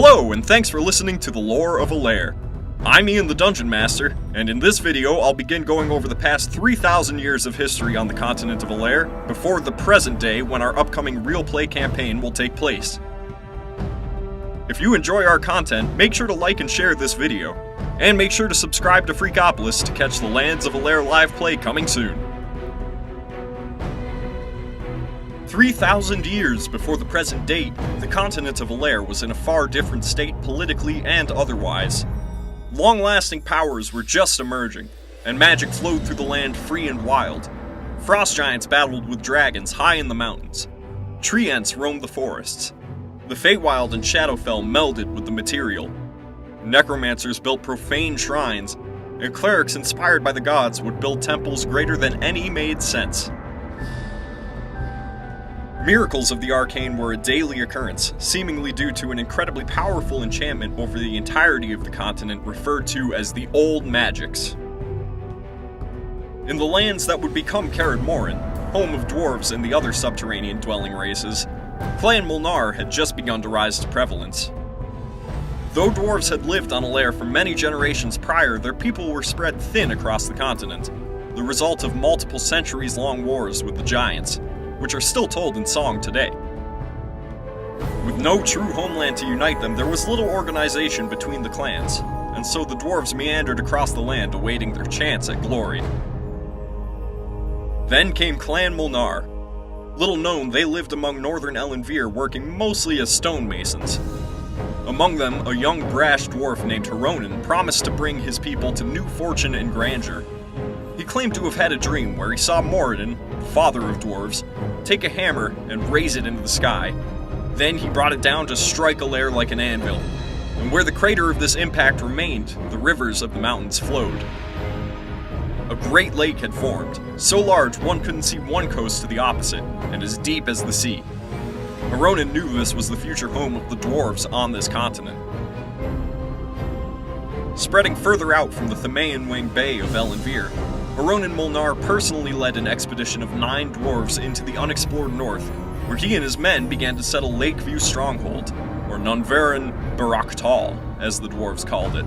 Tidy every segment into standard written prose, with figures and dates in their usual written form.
Hello, and thanks for listening to the Lore of Alaire. I'm Ian the Dungeon Master, and in this video I'll begin going over the past 3,000 years of history on the continent of Alaire, before the present day when our upcoming real play campaign will take place. If you enjoy our content, make sure to like and share this video, and make sure to subscribe to Freakopolis to catch the Lands of Alaire live play coming soon. 3,000 years before the present date, the continent of Alaire was in a far different state politically and otherwise. Long-lasting powers were just emerging, and magic flowed through the land free and wild. Frost giants battled with dragons high in the mountains. Tree-ents roamed the forests. The Feywild and Shadowfell melded with the material. Necromancers built profane shrines, and clerics inspired by the gods would build temples greater than any made sense. Miracles of the arcane were a daily occurrence, seemingly due to an incredibly powerful enchantment over the entirety of the continent referred to as the Old Magics. In the lands that would become Carid Morin, home of dwarves and the other subterranean dwelling races, Clan Molnar had just begun to rise to prevalence. Though dwarves had lived on Alaire for many generations prior, their people were spread thin across the continent, the result of multiple centuries-long wars with the giants, which are still told in song today. With no true homeland to unite them, there was little organization between the clans, and so the dwarves meandered across the land awaiting their chance at glory. Then came Clan Molnar. Little known, they lived among northern Elenvir, working mostly as stonemasons. Among them, a young brash dwarf named Huronin promised to bring his people to new fortune and grandeur. He claimed to have had a dream where he saw Moradin, father of dwarves, take a hammer and raise it into the sky. Then he brought it down to strike Alaire like an anvil, and where the crater of this impact remained, the rivers of the mountains flowed. A great lake had formed, so large one couldn't see one coast to the opposite, and as deep as the sea. Huronin knew this was the future home of the dwarves on this continent. Spreading further out from the Themaean Bay of Elenvir, Huronin Molnar personally led an expedition of 9 dwarves into the unexplored north, where he and his men began to settle Lakeview Stronghold, or Nunverin Baraktal, as the dwarves called it.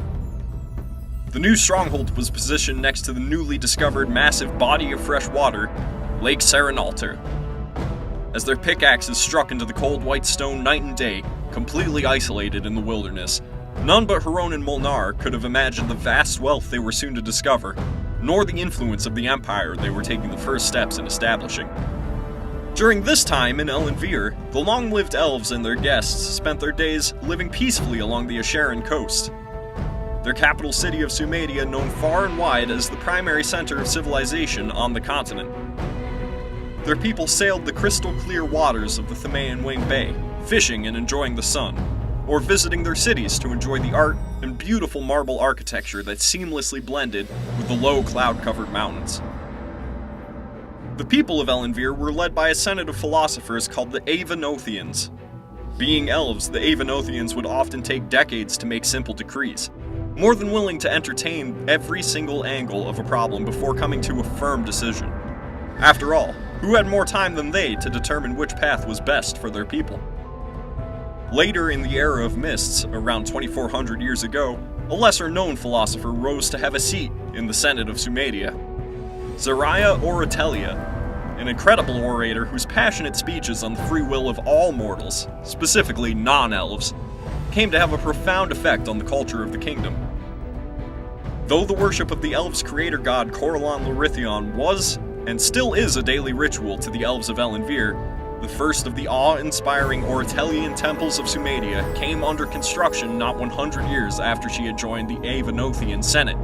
The new stronghold was positioned next to the newly discovered massive body of fresh water, Lake Serenalter. As their pickaxes struck into the cold white stone night and day, completely isolated in the wilderness, none but Huronin Molnar could have imagined the vast wealth they were soon to discover, nor the influence of the empire they were taking the first steps in establishing. During this time in Elenvir, the long-lived elves and their guests spent their days living peacefully along the Asheran coast. Their capital city of Sumedia known far and wide as the primary center of civilization on the continent. Their people sailed the crystal-clear waters of the Themaean Bay, fishing and enjoying the sun, or visiting their cities to enjoy the art and beautiful marble architecture that seamlessly blended with the low cloud-covered mountains. The people of Elenvir were led by a senate of philosophers called the Avanothians. Being elves, the Avanothians would often take decades to make simple decrees, more than willing to entertain every single angle of a problem before coming to a firm decision. After all, who had more time than they to determine which path was best for their people? Later in the Era of Mists, around 2400 years ago, a lesser-known philosopher rose to have a seat in the Senate of Sumedia. Zariah Oratelia, an incredible orator whose passionate speeches on the free will of all mortals, specifically non-elves, came to have a profound effect on the culture of the kingdom. Though the worship of the elves' creator god Corellon Lorithion was, and still is, a daily ritual to the elves of Elenvir, the first of the awe-inspiring Oratelian temples of Sumedia came under construction not 100 years after she had joined the Avanothian Senate.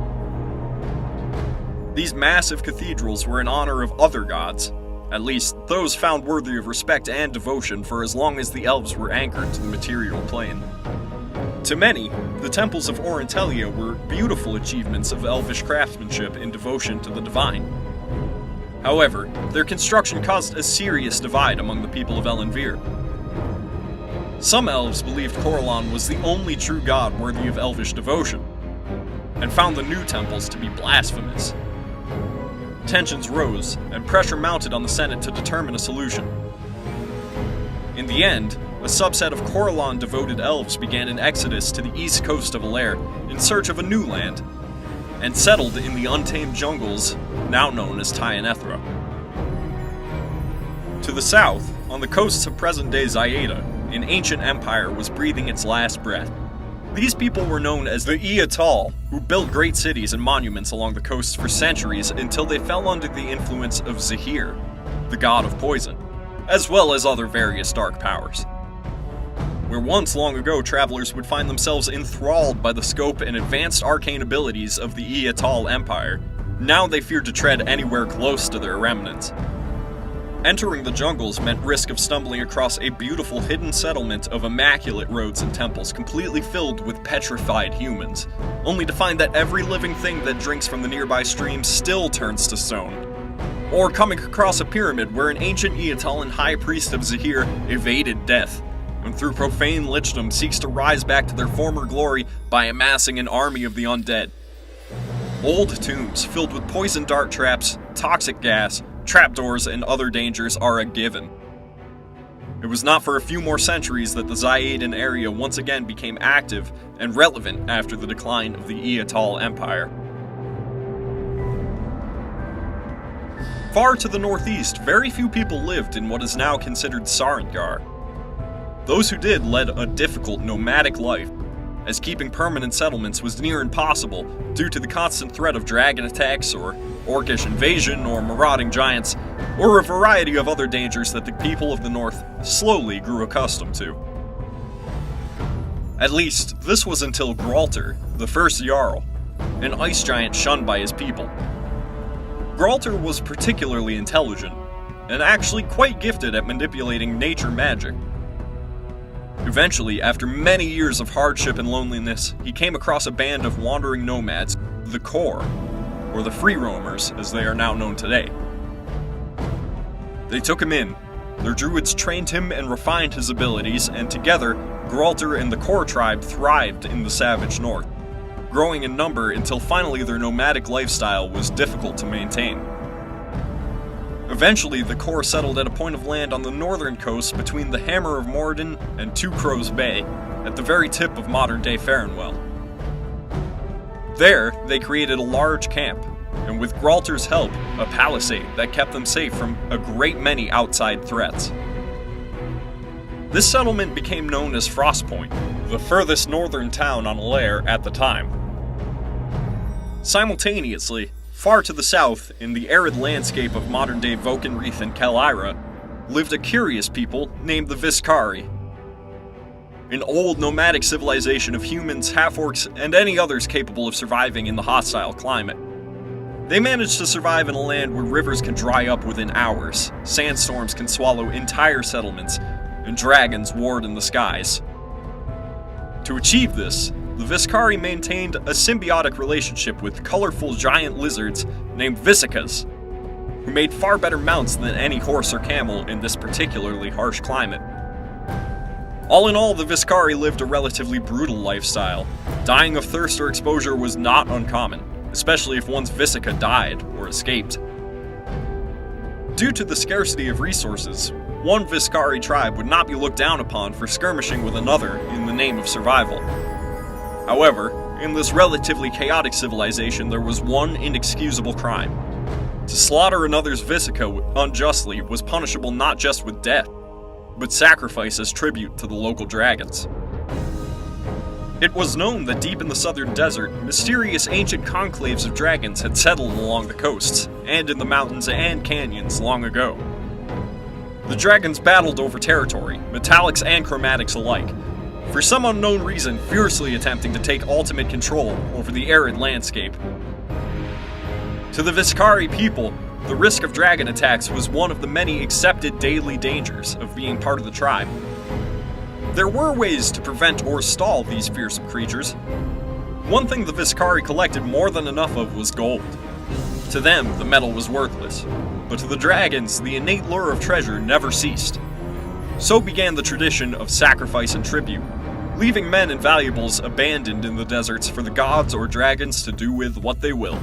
These massive cathedrals were in honor of other gods, at least those found worthy of respect and devotion for as long as the elves were anchored to the material plane. To many, the temples of Orantelia were beautiful achievements of elvish craftsmanship in devotion to the divine. However, their construction caused a serious divide among the people of Elenvir. Some elves believed Corellon was the only true god worthy of elvish devotion, and found the new temples to be blasphemous. Tensions rose, and pressure mounted on the Senate to determine a solution. In the end, a subset of Corellon-devoted elves began an exodus to the east coast of Alaire in search of a new land, and settled in the untamed jungles now known as Tyanethra. To the south, on the coasts of present-day Zaida, an ancient empire was breathing its last breath. These people were known as the Eatal, who built great cities and monuments along the coasts for centuries until they fell under the influence of Zahir, the god of poison, as well as other various dark powers. Where once long ago travelers would find themselves enthralled by the scope and advanced arcane abilities of the Eatal Empire, now they feared to tread anywhere close to their remnants. Entering the jungles meant risk of stumbling across a beautiful hidden settlement of immaculate roads and temples completely filled with petrified humans, only to find that every living thing that drinks from the nearby stream still turns to stone. Or coming across a pyramid where an ancient Eatalan high priest of Zahir evaded death, and through profane lichdom seeks to rise back to their former glory by amassing an army of the undead. Old tombs filled with poison dart traps, toxic gas, trapdoors, and other dangers are a given. It was not for a few more centuries that the Zaidan area once again became active and relevant after the decline of the Eatal Empire. Far to the northeast, very few people lived in what is now considered Sarengar. Those who did led a difficult nomadic life, as keeping permanent settlements was near impossible due to the constant threat of dragon attacks or orcish invasion or marauding giants, or a variety of other dangers that the people of the north slowly grew accustomed to. At least, this was until Gralter, the first Jarl, an ice giant shunned by his people. Gralter was particularly intelligent, and actually quite gifted at manipulating nature magic. Eventually, after many years of hardship and loneliness, he came across a band of wandering nomads, the Core, or the Free Roamers as they are now known today. They took him in, their druids trained him and refined his abilities, and together, Gralter and the Core tribe thrived in the savage north, growing in number until finally their nomadic lifestyle was difficult to maintain. Eventually, the Core settled at a point of land on the northern coast between the Hammer of Moradin and Two Crows Bay, at the very tip of modern-day Farrenwell. There, they created a large camp, and with Gralter's help, a palisade that kept them safe from a great many outside threats. This settlement became known as Frostpoint, the furthest northern town on Alaire at the time. Simultaneously, far to the south, in the arid landscape of modern-day Vokenreath and Kel'Ira, lived a curious people named the Viscari. An old nomadic civilization of humans, half-orcs, and any others capable of surviving in the hostile climate. They managed to survive in a land where rivers can dry up within hours, sandstorms can swallow entire settlements, and dragons ward in the skies. To achieve this, the Viscari maintained a symbiotic relationship with colorful giant lizards named Visicas, who made far better mounts than any horse or camel in this particularly harsh climate. All in all, the Viscari lived a relatively brutal lifestyle. Dying of thirst or exposure was not uncommon, especially if one's Visica died or escaped. Due to the scarcity of resources, one Viscari tribe would not be looked down upon for skirmishing with another in the name of survival. However, in this relatively chaotic civilization, there was one inexcusable crime. To slaughter another's Visica unjustly was punishable not just with death, but sacrifice as tribute to the local dragons. It was known that deep in the southern desert, mysterious ancient conclaves of dragons had settled along the coasts, and in the mountains and canyons long ago. The dragons battled over territory, metallics and chromatics alike, for some unknown reason fiercely attempting to take ultimate control over the arid landscape. To the Viscari people, the risk of dragon attacks was one of the many accepted daily dangers of being part of the tribe. There were ways to prevent or stall these fearsome creatures. One thing the Viscari collected more than enough of was gold. To them, the metal was worthless, but to the dragons, the innate lure of treasure never ceased. So began the tradition of sacrifice and tribute, leaving men and valuables abandoned in the deserts for the gods or dragons to do with what they will.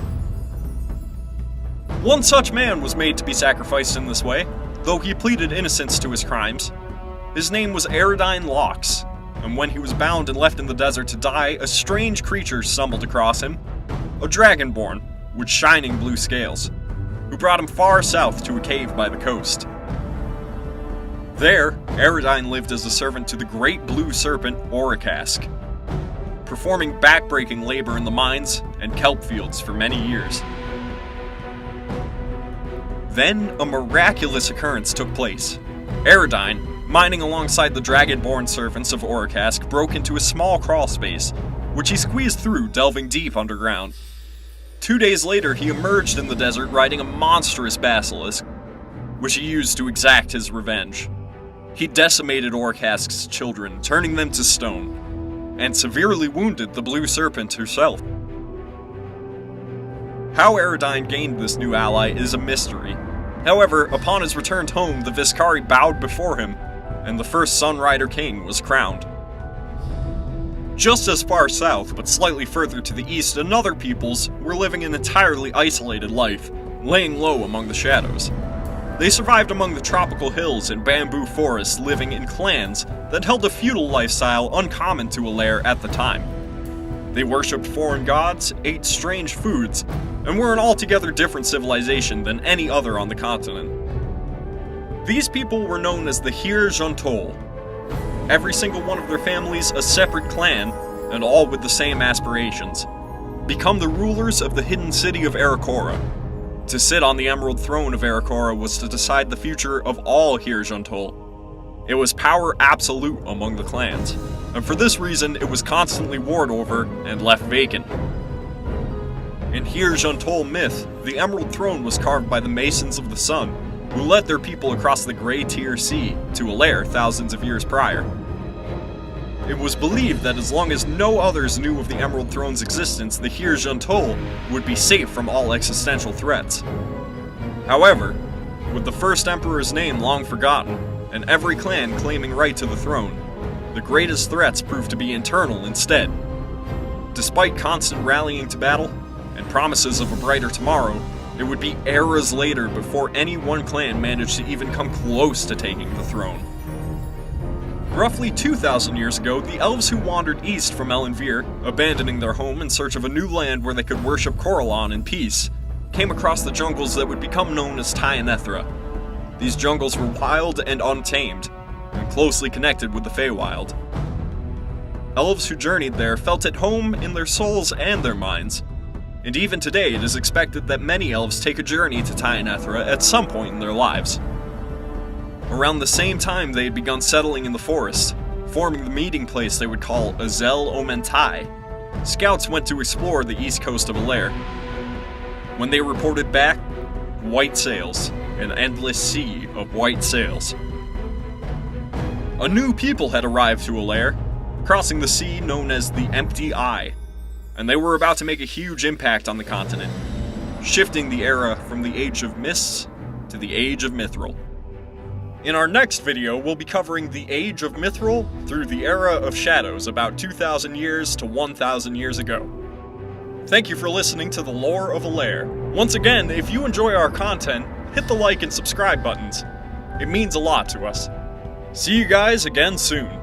One such man was made to be sacrificed in this way, though he pleaded innocence to his crimes. His name was Aradine Lox, and when he was bound and left in the desert to die, a strange creature stumbled across him, a dragonborn with shining blue scales, who brought him far south to a cave by the coast. There, Aradine lived as a servant to the great blue serpent Orikask, performing backbreaking labor in the mines and kelp fields for many years. Then, a miraculous occurrence took place. Aradine, mining alongside the dragonborn servants of Orikask, broke into a small crawl space, which he squeezed through, delving deep underground. 2 days later, he emerged in the desert riding a monstrous basilisk, which he used to exact his revenge. He decimated Orikask's children, turning them to stone, and severely wounded the blue serpent herself. How Aradine gained this new ally is a mystery. However, upon his return home, the Viscari bowed before him, and the first Sunrider King was crowned. Just as far south, but slightly further to the east, another peoples were living an entirely isolated life, laying low among the shadows. They survived among the tropical hills and bamboo forests, living in clans that held a feudal lifestyle uncommon to Alaire at the time. They worshipped foreign gods, ate strange foods, and were an altogether different civilization than any other on the continent. These people were known as the Hir Jontol. Every single one of their families a separate clan, and all with the same aspirations: become the rulers of the hidden city of Arakora. To sit on the Emerald Throne of Arakora was to decide the future of all Hir Jontol. It was power absolute among the clans, and for this reason it was constantly warred over and left vacant. In Hir Jontol myth, the Emerald Throne was carved by the Masons of the Sun, who led their people across the Grey Tear Sea to Alaire thousands of years prior. It was believed that as long as no others knew of the Emerald Throne's existence, the Hir Jontol would be safe from all existential threats. However, with the first Emperor's name long forgotten, and every clan claiming right to the throne, the greatest threats proved to be internal instead. Despite constant rallying to battle, and promises of a brighter tomorrow, it would be eras later before any one clan managed to even come close to taking the throne. Roughly 2,000 years ago, the elves who wandered east from Elenvir, abandoning their home in search of a new land where they could worship Corellon in peace, came across the jungles that would become known as Tyanethra. These jungles were wild and untamed, and closely connected with the Feywild. Elves who journeyed there felt at home in their souls and their minds, and even today it is expected that many elves take a journey to Tyanethra at some point in their lives. Around the same time they had begun settling in the forest, forming the meeting place they would call Azel Omentai, scouts went to explore the east coast of Alaire. When they reported back, white sails, an endless sea of white sails. A new people had arrived to Alaire, crossing the sea known as the Empty Eye, and they were about to make a huge impact on the continent, shifting the era from the Age of Mists to the Age of Mithril. In our next video, we'll be covering the Age of Mithril through the Era of Shadows, about 2,000 years to 1,000 years ago. Thank you for listening to the Lore of Alaire. Once again, if you enjoy our content, hit the like and subscribe buttons. It means a lot to us. See you guys again soon.